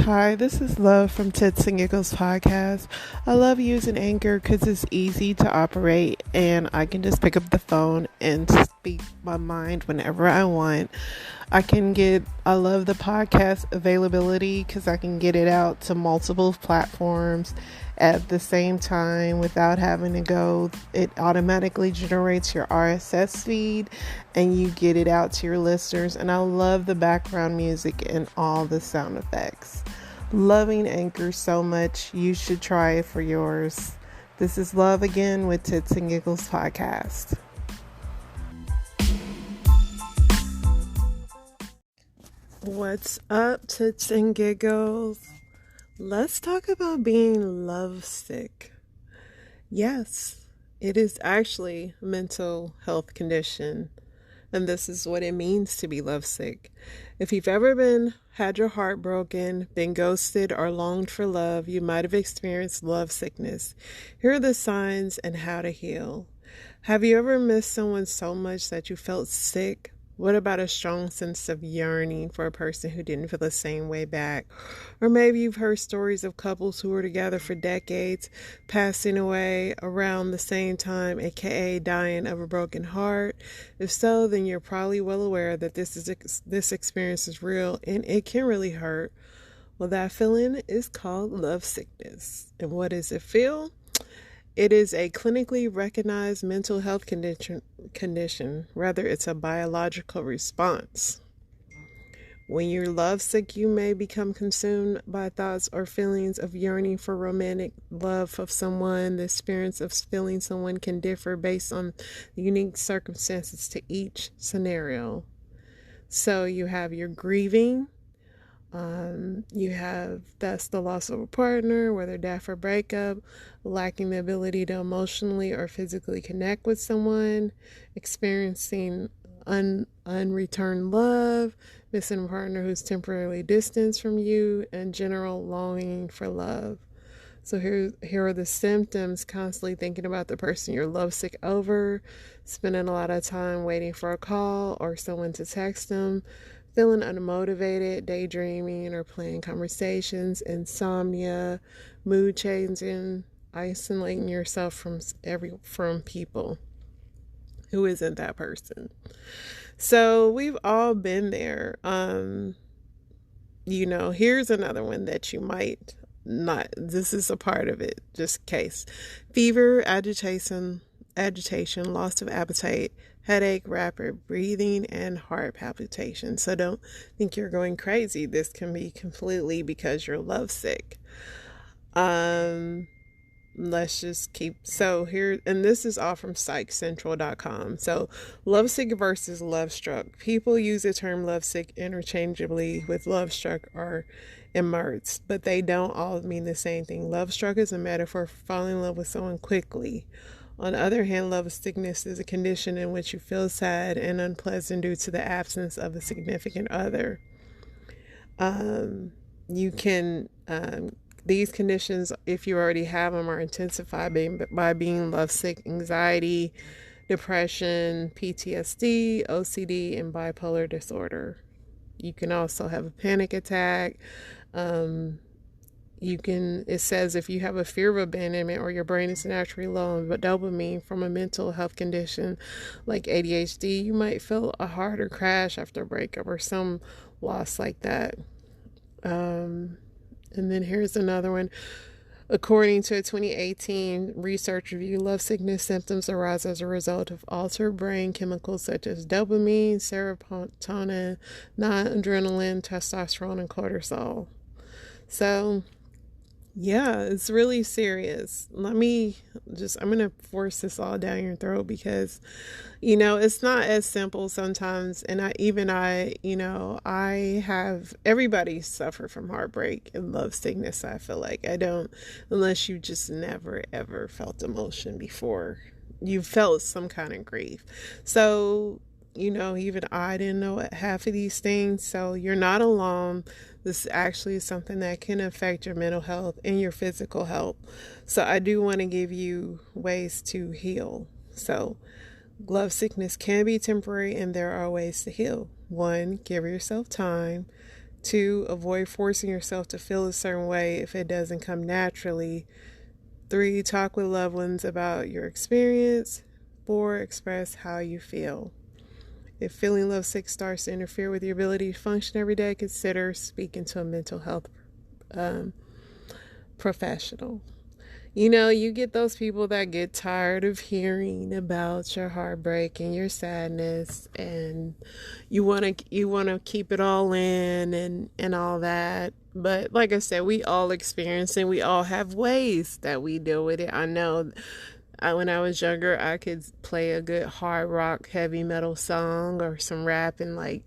Hi, this is Love from Tits and Giggles podcast. I love using Anchor because it's easy to operate and I can just pick up the phone and speak my mind whenever I want. I love the podcast availability because I can get it out to multiple platforms at the same time without having to go. It automatically generates your RSS feed and you get it out to your listeners. And I love the background music and all the sound effects. Loving Anchor so much. You should try it for yours. This is Love again with Tits and Giggles podcast. What's up, Tits and Giggles? Let's talk about being lovesick. Yes, it is actually a mental health condition. And this is what it means to be lovesick. If you've ever had your heart broken, been ghosted, or longed for love, you might have experienced love sickness. Here are the signs and how to heal. Have you ever missed someone so much that you felt sick? What about a strong sense of yearning for a person who didn't feel the same way back? Or maybe you've heard stories of couples who were together for decades, passing away around the same time, aka dying of a broken heart. If so, then you're probably well aware that this experience is real and it can really hurt. Well, that feeling is called love sickness. And what does it feel? It is a clinically recognized mental health condition. Rather, it's a biological response. When you're lovesick, you may become consumed by thoughts or feelings of yearning for romantic love of someone. The experience of feeling someone can differ based on unique circumstances to each scenario. So you have your grieving. That's the loss of a partner, whether death or breakup, lacking the ability to emotionally or physically connect with someone, experiencing unreturned love, missing a partner who's temporarily distanced from you, and general longing for love. So here are the symptoms: constantly thinking about the person you're lovesick over, spending a lot of time waiting for a call or someone to text them, feeling unmotivated, daydreaming or playing conversations, insomnia, mood changing, isolating yourself from people who isn't that person. So we've all been there. Here's another one that you might not. This is a part of it, just in case. Fever, agitation, loss of appetite, headache, rapid breathing, and heart palpitations. So don't think you're going crazy. This can be completely because you're lovesick. Let's just so here, and this is all from psychcentral.com. So lovesick versus lovestruck. People use the term lovesick interchangeably with lovestruck or immersed, but they don't all mean the same thing. Lovestruck is a metaphor for falling in love with someone quickly. On the other hand, love sickness is a condition in which you feel sad and unpleasant due to the absence of a significant other. These conditions, if you already have them, are intensified by being lovesick: anxiety, depression, PTSD, OCD, and bipolar disorder. You can also have a panic attack. It says if you have a fear of abandonment or your brain is naturally low on dopamine from a mental health condition like ADHD, you might feel a harder crash after a breakup or some loss like that. And then here's another one. According to a 2018 research review, lovesickness symptoms arise as a result of altered brain chemicals such as dopamine, serotonin, noradrenaline, testosterone, and cortisol. So yeah, it's really serious. I'm going to force this all down your throat because, it's not as simple sometimes. And everybody suffer from heartbreak and love sickness. I feel like unless you just never, ever felt emotion before you felt some kind of grief. So, even I didn't know half of these things. So you're not alone. This actually is something that can affect your mental health and your physical health. So I do want to give you ways to heal. So love sickness can be temporary and there are ways to heal. 1, give yourself time. 2, avoid forcing yourself to feel a certain way if it doesn't come naturally. 3, talk with loved ones about your experience. 4, express how you feel. If feeling lovesick starts to interfere with your ability to function every day, consider speaking to a mental health professional. You get those people that get tired of hearing about your heartbreak and your sadness, and you want to keep it all in and all that. But like I said, we all experience and we all have ways that we deal with it. I know when I was younger, I could play a good hard rock, heavy metal song or some rap and like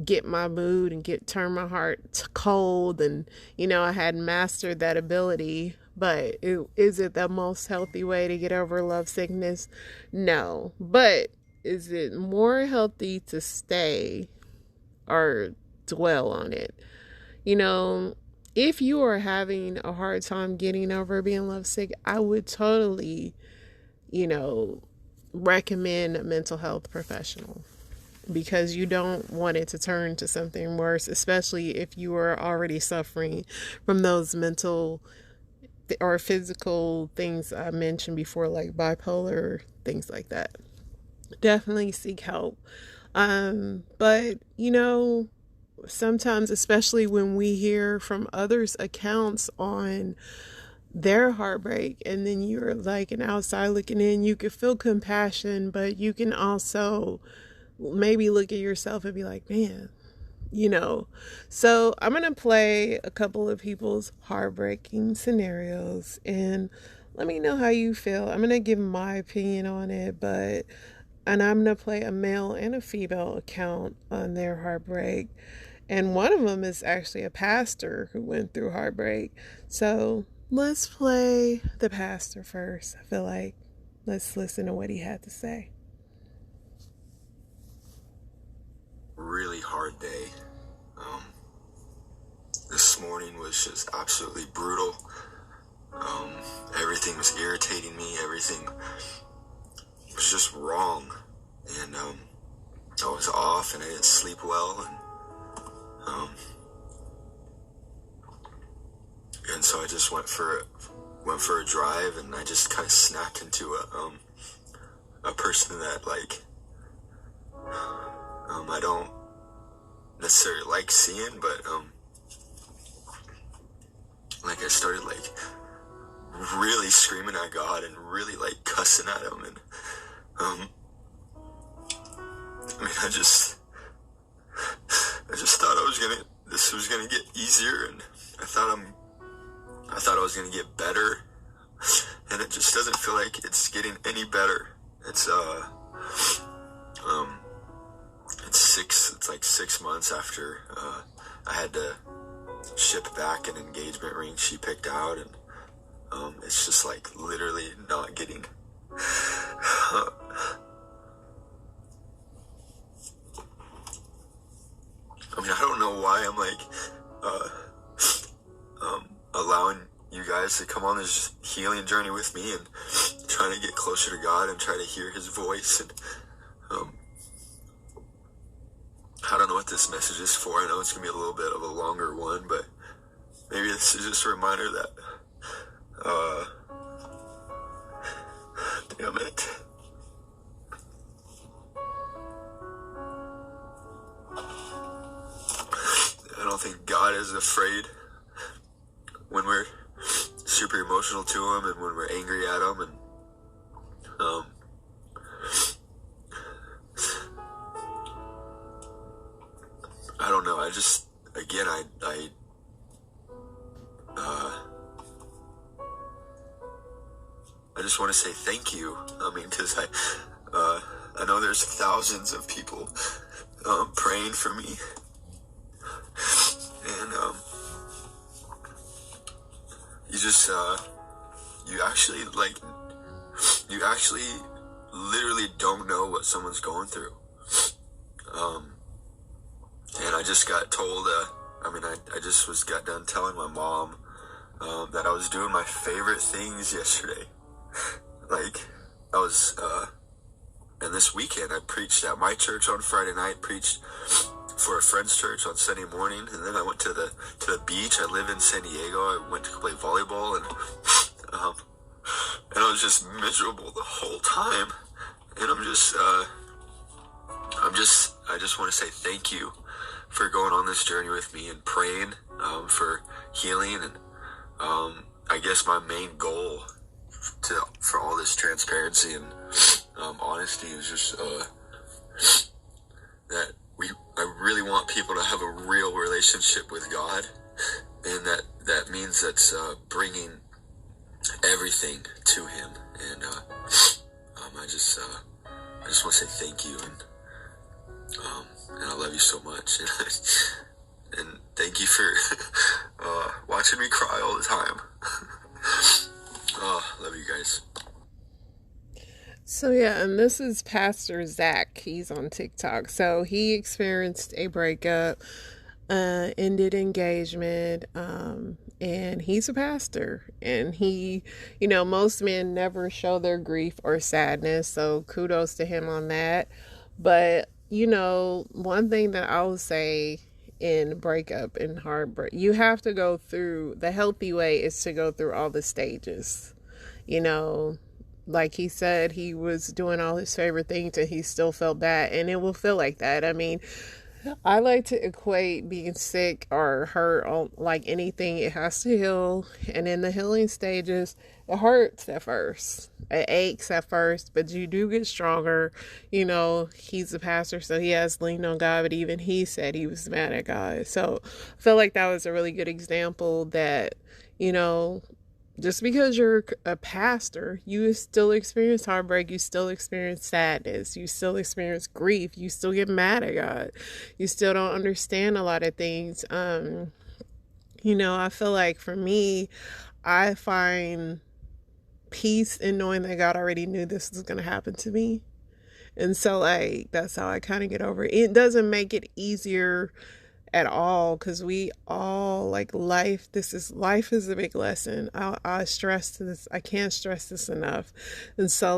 get my mood and turn my heart cold, and I had mastered that ability. But is it the most healthy way to get over love sickness? No. But is it more healthy to stay or dwell on it? If you are having a hard time getting over being lovesick, I would totally, recommend a mental health professional, because you don't want it to turn to something worse, especially if you are already suffering from those mental or physical things I mentioned before, like bipolar, things like that. Definitely seek help. But sometimes, especially when we hear from others' accounts on their heartbreak, and then you're like an outside looking in, you could feel compassion, but you can also maybe look at yourself and be like, man, So I'm going to play a couple of people's heartbreaking scenarios and let me know how you feel. I'm going to give my opinion on it, and I'm going to play a male and a female account on their heartbreak. And one of them is actually a pastor who went through heartbreak. So let's play the pastor first. I feel like let's listen to what he had to say. Really hard day. This morning was just absolutely brutal. Everything was irritating me. Everything was just wrong. And I was off and I didn't sleep well. And so I just went for a drive, and I just kind of snapped into a person that I don't necessarily like seeing, but I started really screaming at God and really cussing at him, and I just thought this was gonna get easier, and I thought I was gonna get better, and it just doesn't feel like it's getting any better. It's like 6 months after I had to ship back an engagement ring she picked out, and it's just literally not getting I don't know why I'm allowing you guys to come on this healing journey with me and trying to get closer to God and try to hear his voice. And I don't know what this message is for. I know it's going to be a little bit of a longer one, but maybe this is just a reminder that, damn it. I don't think God is afraid when we're super emotional to him and when we're angry at him. And I don't know. I just want to say thank you. Because I know there's thousands of people praying for me, and you actually literally don't know what someone's going through. And I just got told, I just got done telling my mom that I was doing my favorite things yesterday. And this weekend I preached at my church on Friday night, preached for a friend's church on Sunday morning, and then I went to the beach. I live in San Diego. I went to play volleyball, and I was just miserable the whole time. And I just want to say thank you for going on this journey with me and praying for healing. And I guess my main goal for all this transparency and honesty is just that I really want people to have a real relationship with God, and that means that's bringing everything to Him. And I just want to say thank you, and I love you so much, and thank you for watching me cry all the time. Love you guys. So yeah, and this is Pastor Zach. He's on TikTok. So he experienced a breakup, ended engagement, and he's a pastor. And he, most men never show their grief or sadness. So kudos to him on that. But, one thing that I will say in breakup and heartbreak, you have to go through, the healthy way is to go through all the stages. Like he said, he was doing all his favorite things and he still felt bad, and it will feel like that. I mean, I like to equate being sick or hurt like anything. It has to heal, and in the healing stages, it hurts at first. It aches at first, but you do get stronger. He's a pastor, so he has leaned on God, but even he said he was mad at God. So I feel like that was a really good example that, just because you're a pastor, you still experience heartbreak, you still experience sadness, you still experience grief, you still get mad at God, you still don't understand a lot of things. I feel like for me, I find peace in knowing that God already knew this was going to happen to me. And so that's how I kind of get over it. It doesn't make it easier at all, because we all life is a big lesson. I stress this, I can't stress this enough. And so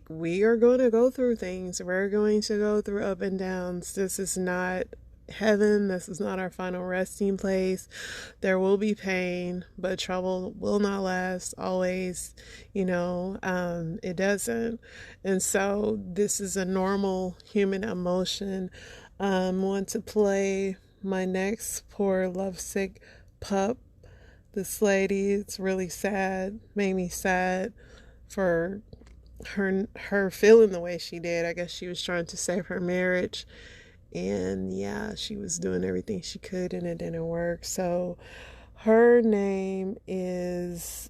we are going to go through things, we're going to go through up and downs. This is not heaven, this is not our final resting place. There will be pain, but trouble will not last always. It doesn't. And so this is a normal human emotion. Want to play my next poor lovesick pup. This lady, it's really sad, made me sad for her feeling the way she did. I guess she was trying to save her marriage, and yeah, she was doing everything she could and it didn't work. So her name is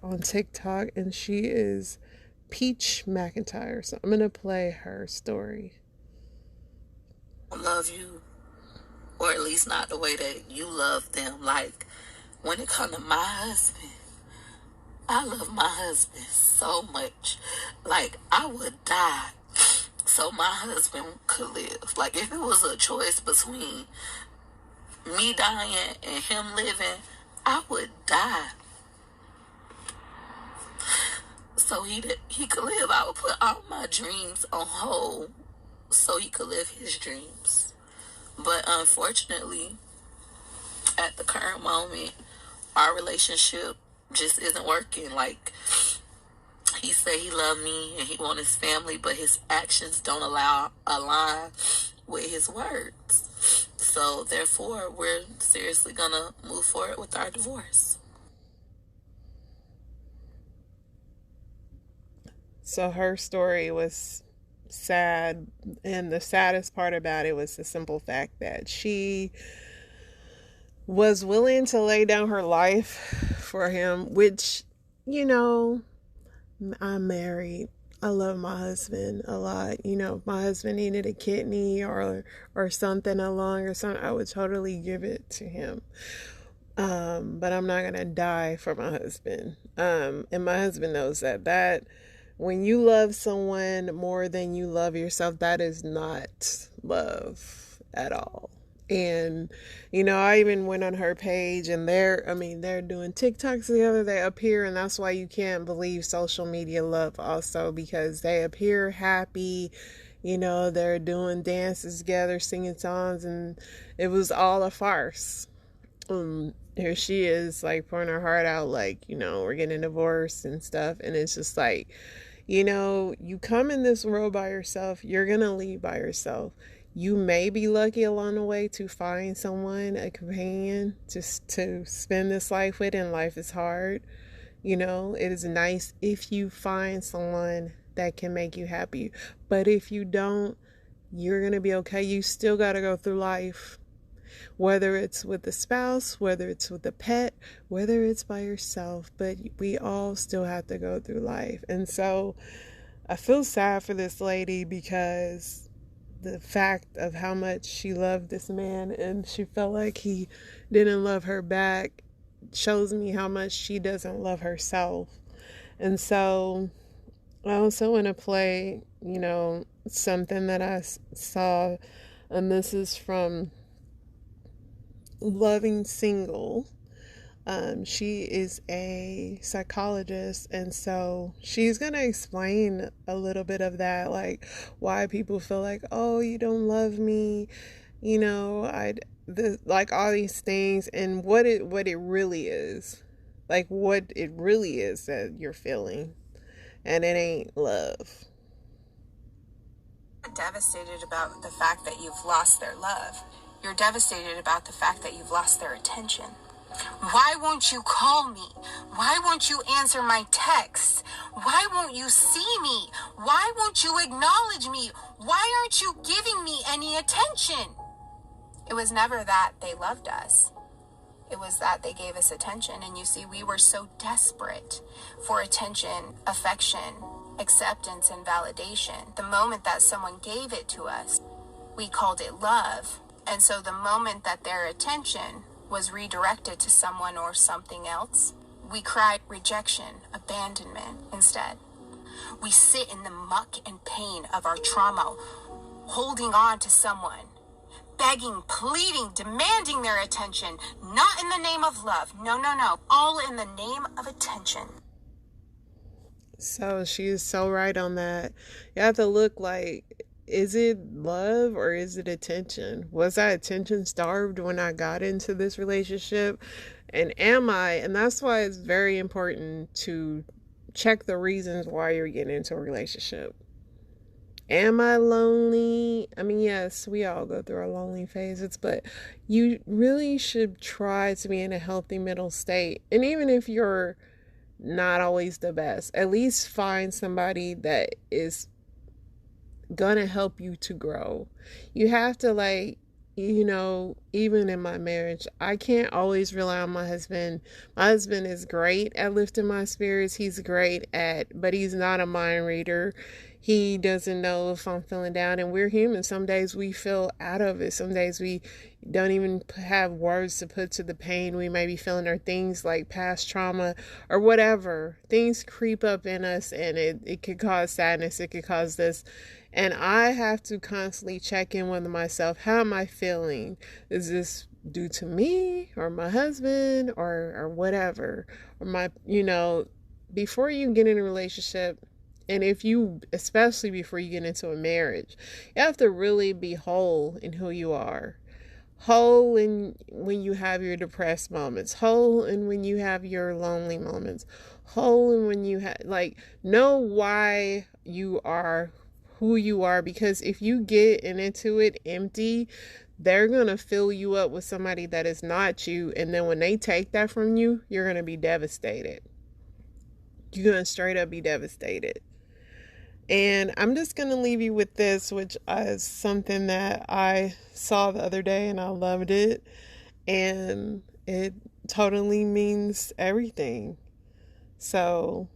on TikTok, and she is Peach McIntyre. So I'm gonna play her story. I love you, or at least not the way that you love them. Like, when it comes to my husband, I love my husband so much. Like, I would die so my husband could live. Like, if it was a choice between me dying and him living, I would die so he could live. I would put all my dreams on hold so he could live his dreams. But unfortunately, at the current moment, our relationship just isn't working. Like, he said he loved me and he wanted his family, but his actions don't align with his words. So therefore, we're seriously gonna move forward with our divorce. So her story was sad, and the saddest part about it was the simple fact that she was willing to lay down her life for him, which, I'm married. I love my husband a lot. If my husband needed a kidney or something, a lung or something, I would totally give it to him. But I'm not gonna die for my husband. And my husband knows that when you love someone more than you love yourself, that is not love at all. And, I even went on her page, and they're doing TikToks together. They appear, and that's why you can't believe social media love also, because they appear happy They're doing dances together, singing songs, and it was all a farce. Here she is, like, pouring her heart out, like, we're getting divorced and stuff. And it's just like, you come in this world by yourself, you're going to leave by yourself. You may be lucky along the way to find someone, a companion, just to spend this life with, and life is hard. It is nice if you find someone that can make you happy. But if you don't, you're going to be okay. You still got to go through life. Whether it's with a spouse, whether it's with a pet, whether it's by yourself, but we all still have to go through life. And so I feel sad for this lady, because the fact of how much she loved this man and she felt like he didn't love her back shows me how much she doesn't love herself. And so I also want to play, something that I saw, and this is from Loving Single. She is a psychologist, and so she's going to explain a little bit of that, like why people feel like, oh, you don't love me, like all these things, and what it really is, like what it really is that you're feeling, and it ain't love. You're devastated about the fact that you've lost their love. You're devastated about the fact that you've lost their attention. Why won't you call me? Why won't you answer my texts? Why won't you see me? Why won't you acknowledge me? Why aren't you giving me any attention? It was never that they loved us. It was that they gave us attention. And you see, we were so desperate for attention, affection, acceptance, and validation. The moment that someone gave it to us, we called it love. And so the moment that their attention was redirected to someone or something else, we cried rejection, abandonment instead. We sit in the muck and pain of our trauma, holding on to someone, begging, pleading, demanding their attention, not in the name of love. No, all in the name of attention. So she is so right on that. You have to look like, is it love or is it attention? Was I attention starved when I got into this relationship? And am I? And that's why it's very important to check the reasons why you're getting into a relationship. Am I lonely? I mean, yes, we all go through our lonely phases, but you really should try to be in a healthy middle state. And even if you're not always the best, at least find somebody that is gonna help you to grow. You have to, like, even in my marriage, I can't always rely on my husband. My husband is great at lifting my spirits. He's great but he's not a mind reader. He doesn't know if I'm feeling down, and we're human. Some days we feel out of it. Some days we don't even have words to put to the pain we may be feeling, or things like past trauma or whatever. Things creep up in us, and it could cause sadness. It could cause this. And I have to constantly check in with myself. How am I feeling? Is this due to me or my husband or whatever? Or before you get in a relationship, and especially before you get into a marriage, you have to really be whole in who you are. Whole in when you have your depressed moments. Whole in when you have your lonely moments. Whole in when you know why you are who you are, because if you get into it empty, they're going to fill you up with somebody that is not you. And then when they take that from you, you're going to be devastated. You're going to straight up be devastated. And I'm just going to leave you with this, which is something that I saw the other day and I loved it. And it totally means everything. So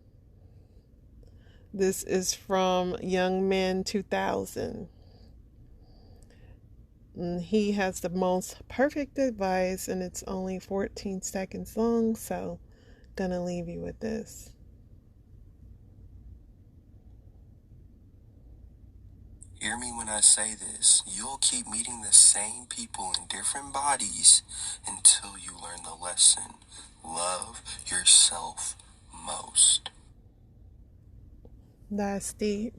this is from Young Men 2000. And he has the most perfect advice, and it's only 14 seconds long, so gonna leave you with this. Hear me when I say this. You'll keep meeting the same people in different bodies until you learn the lesson. Love yourself most. That's deep.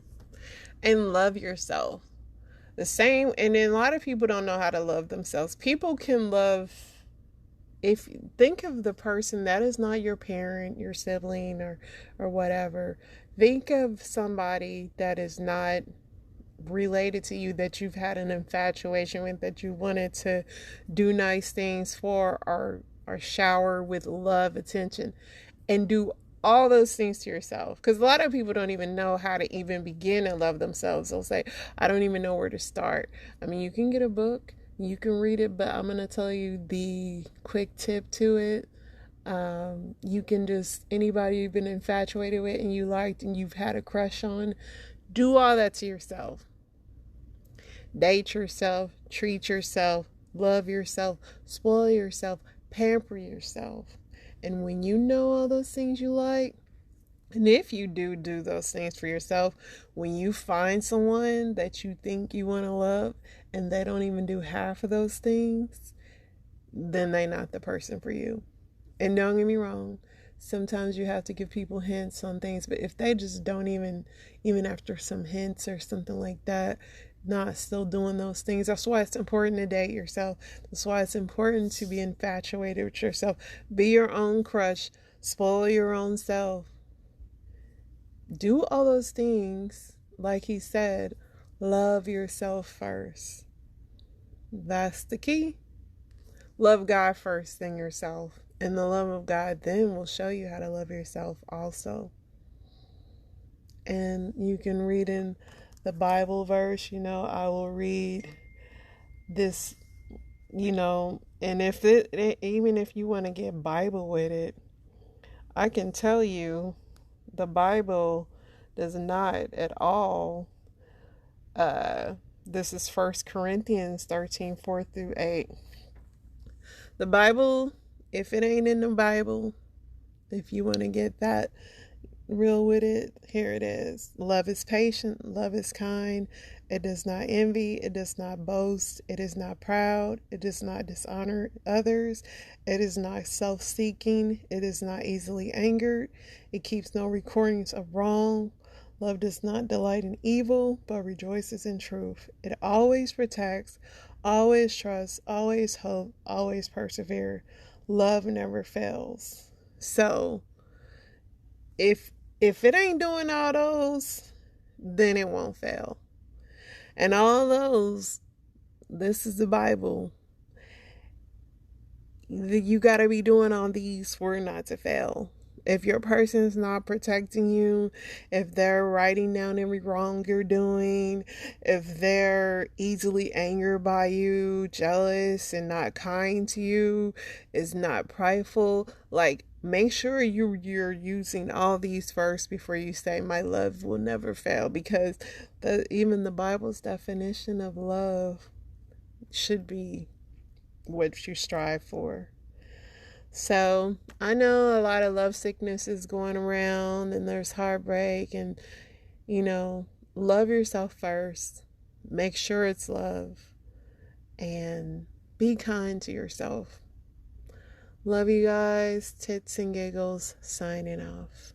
and love yourself. The same, and then a lot of people don't know how to love themselves. People can love, if think of the person that is not your parent, your sibling, or whatever. Think of somebody that is not related to you, that you've had an infatuation with, that you wanted to do nice things for, or shower with love, attention, and do all those things to yourself. Because a lot of people don't even know how to even begin to love themselves. They'll say, I don't even know where to start. I mean, you can get a book, you can read it, but I'm going to tell you the quick tip to it. You can just, anybody you've been infatuated with and you liked and you've had a crush on, do all that to yourself. Date yourself, treat yourself, love yourself, spoil yourself, pamper yourself. And when you know all those things you like, and if you do those things for yourself, when you find someone that you think you want to love and they don't even do half of those things, then they're not the person for you. And don't get me wrong, sometimes you have to give people hints on things, but if they just don't even after some hints or something like that, not still doing those things, that's why it's important to date yourself. That's why it's important to be infatuated with yourself. Be your own crush. Spoil your own self. Do all those things. Like he said, love yourself first. That's the key. Love God first, then yourself. And the love of God then will show you how to love yourself also. And you can read in the Bible verse, I will read this, and even if you want to get Bible with it, I can tell you the Bible does not at all. This is 1 Corinthians 13, 4 through 8. The Bible, if it ain't in the Bible, if you want to get that real with it, here it is. Love is patient, love is kind, it does not envy, it does not boast, it is not proud, it does not dishonor others, it is not self-seeking, it is not easily angered, it keeps no recordings of wrong. Love does not delight in evil, but rejoices in truth. It always protects, always trusts, always hope, always persevere. Love never fails. So, if it ain't doing all those, then it won't fail. And all those, this is the Bible. You got to be doing all these for it not to fail. If your person's not protecting you, if they're writing down every wrong you're doing, if they're easily angered by you, jealous and not kind to you, is not prideful, make sure you're using all these first before you say my love will never fail, because even the Bible's definition of love should be what you strive for. So I know a lot of love sickness is going around and there's heartbreak, and love yourself first. Make sure it's love, and be kind to yourself. Love you guys. Tits and giggles signing off.